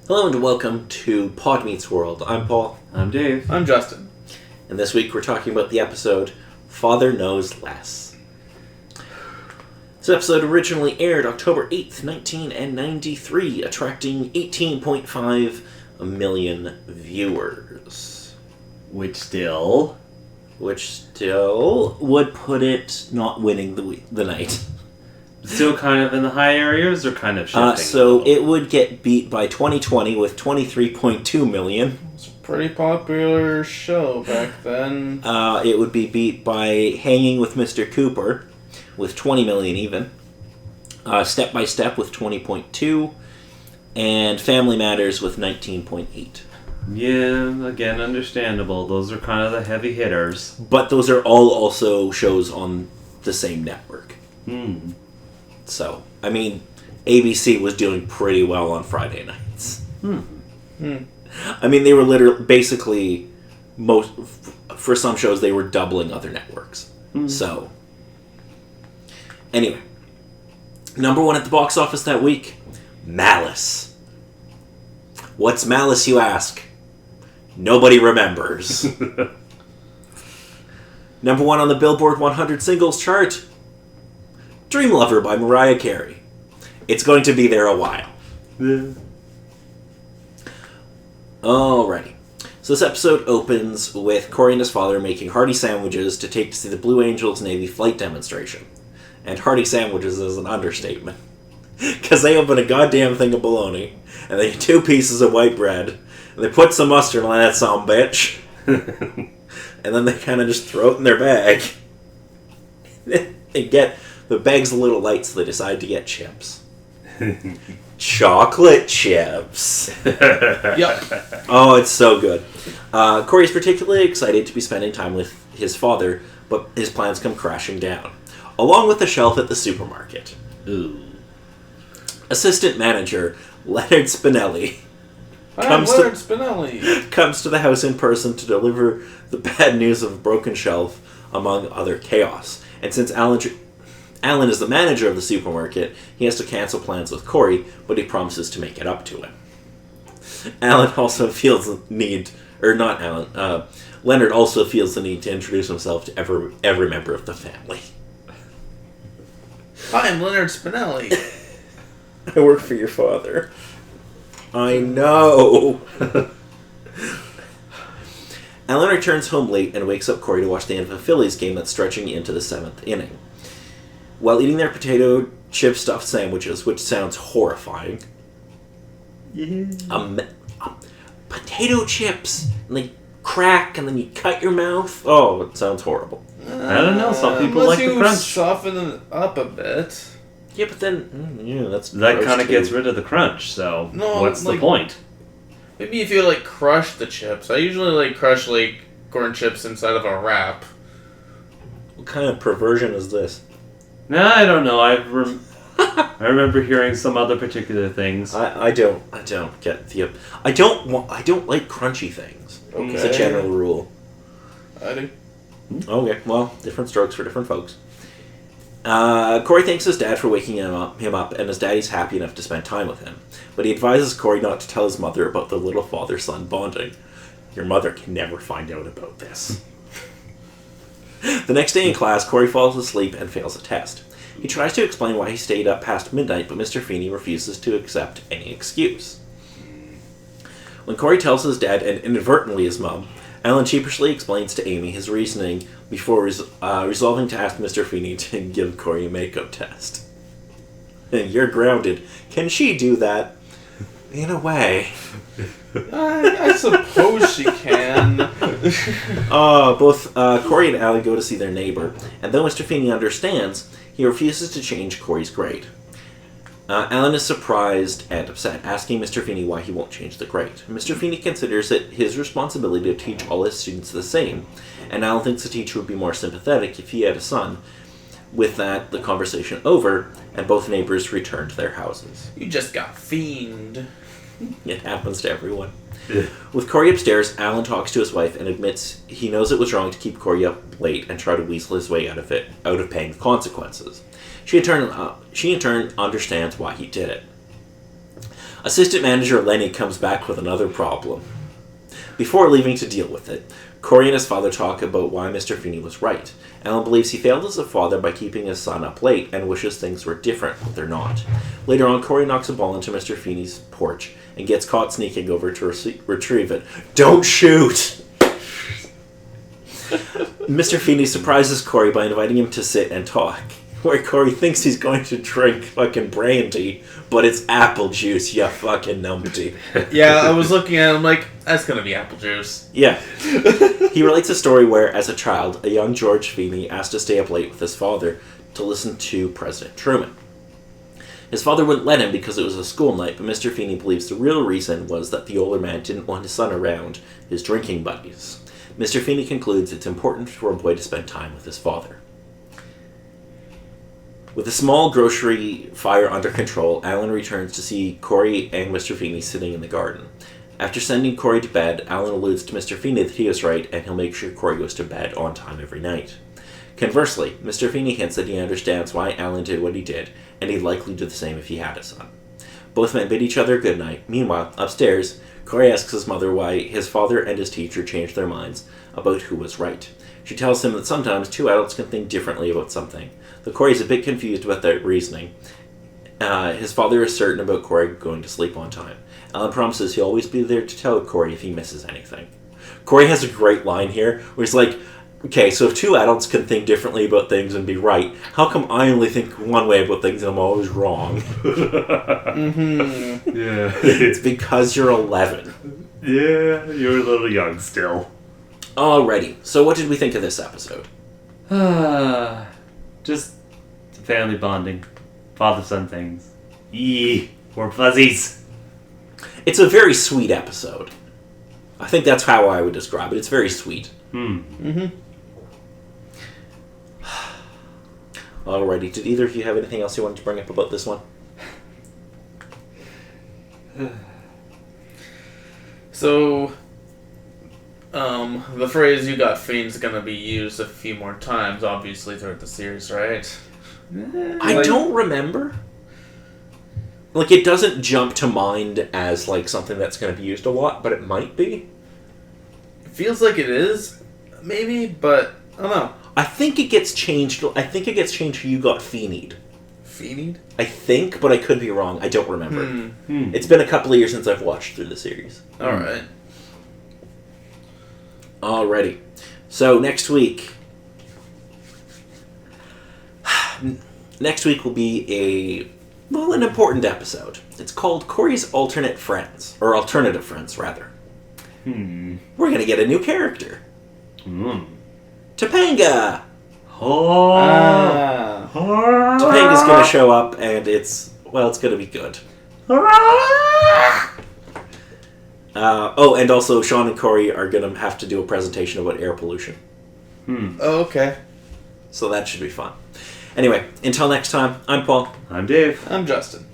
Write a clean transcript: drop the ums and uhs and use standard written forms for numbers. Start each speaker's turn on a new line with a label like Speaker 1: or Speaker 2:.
Speaker 1: Hello and welcome to Pod Meets World. I'm Paul.
Speaker 2: I'm Dave.
Speaker 3: I'm Justin.
Speaker 1: And this week we're talking about the episode Father Knows Less. This episode originally aired October 8th, 1993, attracting 18.5 million viewers.
Speaker 2: Which still
Speaker 1: would put it not winning the night.
Speaker 2: Still kind of in the high areas or kind of shifting?
Speaker 1: So it would get beat by 2020 with 23.2 million.
Speaker 3: It's a pretty popular show back then.
Speaker 1: It would be beat by Hanging with Mr. Cooper with 20 million even. Step by Step with 20.2. And Family Matters with 19.8.
Speaker 2: Yeah, again, understandable. Those are kind of the heavy hitters.
Speaker 1: But those are all also shows on the same network. So, I mean, ABC was doing pretty well on Friday nights. I mean, they were literally, basically, for some shows, they were doubling other networks. So, anyway. Number one at the box office that week, Malice. What's Malice, you ask? Nobody remembers. Number one on the Billboard 100 singles chart, Dream Lover by Mariah Carey. It's going to be there a while. Alrighty. So this episode opens with Corey and his father making hearty sandwiches to take to see the Blue Angels Navy flight demonstration. And hearty sandwiches is an understatement. Because they open a goddamn thing of bologna, and they get 2 pieces of white bread, and they put some mustard on that some bitch, and then they kind of just throw it in their bag. They get... The bag's a little light, so they decide to get chips. Chocolate chips.
Speaker 3: Yep.
Speaker 1: Oh, it's so good. Corey's particularly excited to be spending time with his father, but his plans come crashing down. Along with the shelf at the supermarket.
Speaker 2: Ooh.
Speaker 1: Assistant manager Leonard Spinelli
Speaker 3: Leonard Spinelli
Speaker 1: comes to the house in person to deliver the bad news of a broken shelf, among other chaos. And since Alan is the manager of the supermarket, he has to cancel plans with Corey, but he promises to make it up to him. Alan also feels the need, or not Alan, Leonard also feels the need to introduce himself to every member of the family.
Speaker 3: Hi, I'm Leonard Spinelli.
Speaker 1: I work for your father. I know. Alan returns home late and wakes up Corey to watch the end of a Phillies game that's stretching into the 7th inning. While eating their potato chip stuffed sandwiches, which sounds horrifying. Potato chips, and they crack, and then you cut your mouth. Oh, it sounds horrible.
Speaker 2: I don't know, some people like the crunch.
Speaker 3: Soften it up a bit.
Speaker 1: Yeah, but then, that's
Speaker 2: that kind of
Speaker 1: too.
Speaker 2: gets rid of the crunch, so
Speaker 3: No,
Speaker 2: what's the point?
Speaker 3: Maybe if you, crush the chips. I usually, crush, corn chips inside of a wrap.
Speaker 1: What kind of perversion is this?
Speaker 2: No, I don't know. I remember hearing some other particular things.
Speaker 1: I don't get the... I don't like crunchy things.
Speaker 3: Okay.
Speaker 1: It's a general rule.
Speaker 3: I do.
Speaker 1: Okay, well, different strokes for different folks. Corey thanks his dad for waking him up, and his daddy's happy enough to spend time with him. But he advises Corey not to tell his mother about the little father-son bonding. Your mother can never find out about this. The next day in class, Corey falls asleep and fails a test. He tries to explain why he stayed up past midnight, but Mr. Feeney refuses to accept any excuse. When Corey tells his dad, and inadvertently his mom, Alan sheepishly explains to Amy his reasoning before resolving to ask Mr. Feeney to give Corey a makeup test. And you're grounded. Can she do that? In a way.
Speaker 3: I suppose she can.
Speaker 1: Both Corey and Alan go to see their neighbor, and though Mr. Feeney understands, he refuses to change Corey's grade. Alan is surprised and upset, asking Mr. Feeney why he won't change the grade. Mr. Feeney considers it his responsibility to teach all his students the same, and Alan thinks the teacher would be more sympathetic if he had a son. With that, the conversation over, and both neighbors return to their houses.
Speaker 3: You just got fiend.
Speaker 1: It happens to everyone. With Corey upstairs, Alan talks to his wife and admits he knows it was wrong to keep Corey up late and try to weasel his way out of paying the consequences. She in turn understands why he did it. Assistant manager Lenny comes back with another problem. Before leaving to deal with it, Corey and his father talk about why Mr. Feeney was right. Alan believes he failed as a father by keeping his son up late and wishes things were different, but they're not. Later on, Corey knocks a ball into Mr. Feeney's porch and gets caught sneaking over to retrieve it. Don't shoot! Mr. Feeney surprises Corey by inviting him to sit and talk, where Corey thinks he's going to drink fucking brandy, but it's apple juice, you fucking numpty.
Speaker 3: Yeah, I was looking at him like, that's gonna be apple juice.
Speaker 1: Yeah. He relates a story where, as a child, a young George Feeney asked to stay up late with his father to listen to President Truman. His father wouldn't let him because it was a school night, but Mr. Feeney believes the real reason was that the older man didn't want his son around his drinking buddies. Mr. Feeney concludes it's important for a boy to spend time with his father. With a small grocery fire under control, Alan returns to see Corey and Mr. Feeney sitting in the garden. After sending Corey to bed, Alan alludes to Mr. Feeney that he is right and he'll make sure Corey goes to bed on time every night. Conversely, Mr. Feeney hints that he understands why Alan did what he did, and he'd likely do the same if he had a son. Both men bid each other good night. Meanwhile, upstairs, Corey asks his mother why his father and his teacher changed their minds about who was right. She tells him that sometimes two adults can think differently about something. Though Corey's a bit confused about that reasoning, his father is certain about Corey going to sleep on time. Alan promises he'll always be there to tell Corey if he misses anything. Corey has a great line here where he's like, okay, so if two adults can think differently about things and be right, how come I only think one way about things and I'm always wrong?
Speaker 3: Mm-hmm.
Speaker 2: Yeah.
Speaker 1: It's because you're 11.
Speaker 2: Yeah, you're a little young still.
Speaker 1: Alrighty, so what did we think of this episode?
Speaker 2: Just family bonding. Father-son things. Yee, warm fuzzies.
Speaker 1: It's a very sweet episode. I think that's how I would describe it. It's very sweet.
Speaker 3: Mm-hmm.
Speaker 1: Alrighty, did either of you have anything else you wanted to bring up about this one?
Speaker 3: So, the phrase "you got fiends" is gonna be used a few more times, obviously, throughout the series, right?
Speaker 1: I don't remember. Like, it doesn't jump to mind as, like, something that's going to be used a lot, but it might be.
Speaker 3: It feels like it is, maybe, but I don't know.
Speaker 1: I think it gets changed. I think it gets changed to "you got fienied."
Speaker 3: Fienied?
Speaker 1: I think, but I could be wrong. I don't remember.
Speaker 2: Hmm.
Speaker 1: It's been a couple of years since I've watched through the series.
Speaker 3: Alright.
Speaker 1: Alrighty. So, next week... Next week will be an important episode. It's called Corey's Alternate Friends. Or Alternative Friends, rather. We're gonna get a new character. Topanga! Topanga's gonna show up, and it's gonna be good. And also Sean and Corey are gonna have to do a presentation about air pollution.
Speaker 3: Oh, okay.
Speaker 1: So that should be fun. Anyway, until next time, I'm Paul.
Speaker 2: I'm Dave.
Speaker 3: I'm Justin.